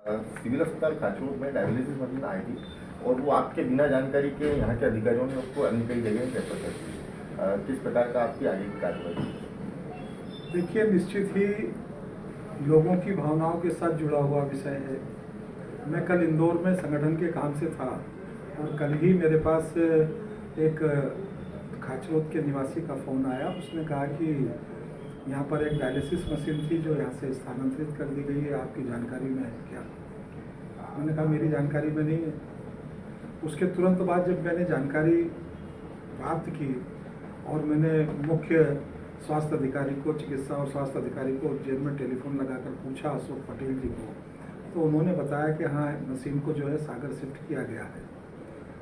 Civil अस्पताल खाचूर में dialysis machine आई थी और वो आपके बिना जानकारी के यहाँ के अधिकारियों ने उसको अन्य कई जगह रेफर कर दी। किस प्रकार का आपकी आगे की कार्रवाई? देखिए, निश्चित ही लोगों की भावनाओं के साथ जुड़ा हुआ विषय है। मैं कल इंदौर में संगठन के काम से था और कल ही मेरे पास एक खाचरोद के निवासी का फ़ोन आया। उसने कहा कि यहाँ पर एक डायलिसिस मशीन थी जो यहाँ से स्थानांतरित कर दी गई है, आपकी जानकारी में है क्या? मैंने कहा मेरी जानकारी में नहीं है। उसके तुरंत बाद जब मैंने जानकारी प्राप्त की और मैंने मुख्य स्वास्थ्य अधिकारी को, चिकित्सा और स्वास्थ्य अधिकारी को उज्जैन में टेलीफोन लगाकर पूछा, अशोक पटेल जी को, तो उन्होंने बताया कि हाँ, मशीन को जो है सागर शिफ्ट किया गया है।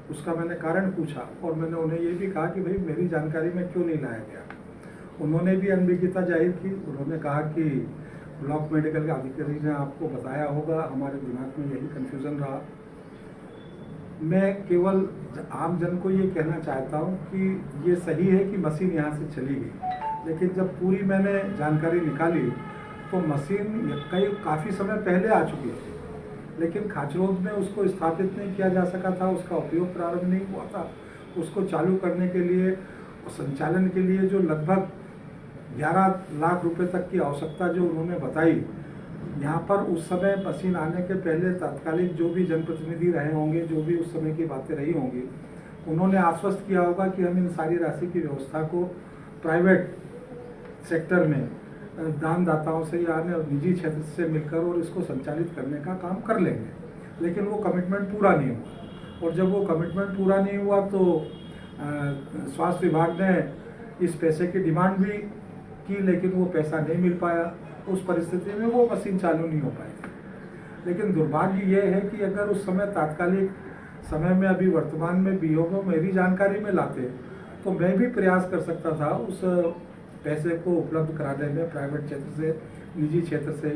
उसका मैंने कारण पूछा और मैंने उन्हें ये भी कहा कि भाई मेरी जानकारी में क्यों नहीं लाया गया। उन्होंने भी अनभिज्ञता जाहिर की। उन्होंने कहा कि ब्लॉक मेडिकल के अधिकारी ने आपको बताया होगा, हमारे दिमाग में यही कन्फ्यूज़न रहा। मैं केवल आम जन को ये कहना चाहता हूँ कि ये सही है कि मशीन यहाँ से चली गई, लेकिन जब पूरी मैंने जानकारी निकाली तो मशीन काफ़ी समय पहले आ चुकी थी, लेकिन खाचरोद में उसको स्थापित नहीं किया जा सका था, उसका उपयोग प्रारंभ नहीं हुआ था। उसको चालू करने के लिए और संचालन के लिए जो लगभग 11 लाख रुपए तक की आवश्यकता जो उन्होंने बताई, यहाँ पर उस समय मशीन आने के पहले तत्कालीन जो भी जनप्रतिनिधि रहे होंगे, जो भी उस समय की बातें रही होंगी, उन्होंने आश्वस्त किया होगा कि हम इन सारी राशि की व्यवस्था को प्राइवेट सेक्टर में दानदाताओं से या अन्य निजी क्षेत्र से मिलकर और इसको संचालित करने का काम कर लेंगे। लेकिन वो कमिटमेंट पूरा नहीं हुआ और जब वो कमिटमेंट पूरा नहीं हुआ तो स्वास्थ्य विभाग ने इस पैसे की डिमांड भी की, लेकिन वो पैसा नहीं मिल पाया। उस परिस्थिति में वो मशीन चालू नहीं हो पाई थी। लेकिन दुर्भाग्य ये है कि अगर उस समय तात्कालिक समय में अभी वर्तमान में बीओ मेरी जानकारी में लाते तो मैं भी प्रयास कर सकता था उस पैसे को उपलब्ध कराने में, प्राइवेट क्षेत्र से, निजी क्षेत्र से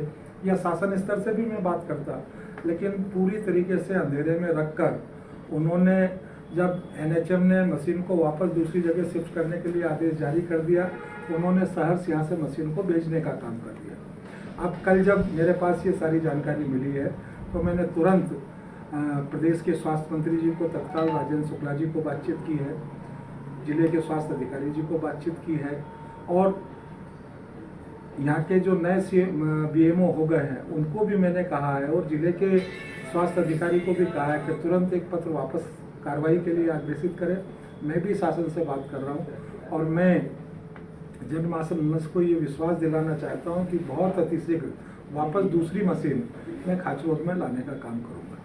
या शासन स्तर से भी मैं बात करता। लेकिन पूरी तरीके से अंधेरे में रखकर उन्होंने, जब एनएचएम ने मशीन को वापस दूसरी जगह शिफ्ट करने के लिए आदेश जारी कर दिया, उन्होंने सहर्ष यहाँ से मशीन को भेजने का काम कर दिया। अब कल जब मेरे पास ये सारी जानकारी मिली है तो मैंने तुरंत प्रदेश के स्वास्थ्य मंत्री जी को, तत्काल राजेंद्र शुक्ला जी को बातचीत की है, जिले के स्वास्थ्य अधिकारी जी को बातचीत की है और यहाँ के जो नए बीएमओ हो गए हैं उनको भी मैंने कहा है और जिले के स्वास्थ्य अधिकारी को भी कहा है कि तुरंत एक पत्र वापस कार्रवाई के लिए अग्रेसित करें। मैं भी शासन से बात कर रहा हूँ और मैं जनमानस को ये विश्वास दिलाना चाहता हूँ कि बहुत अतिशीघ्र वापस दूसरी मशीन मैं खाचरोद में लाने का काम करूँगा।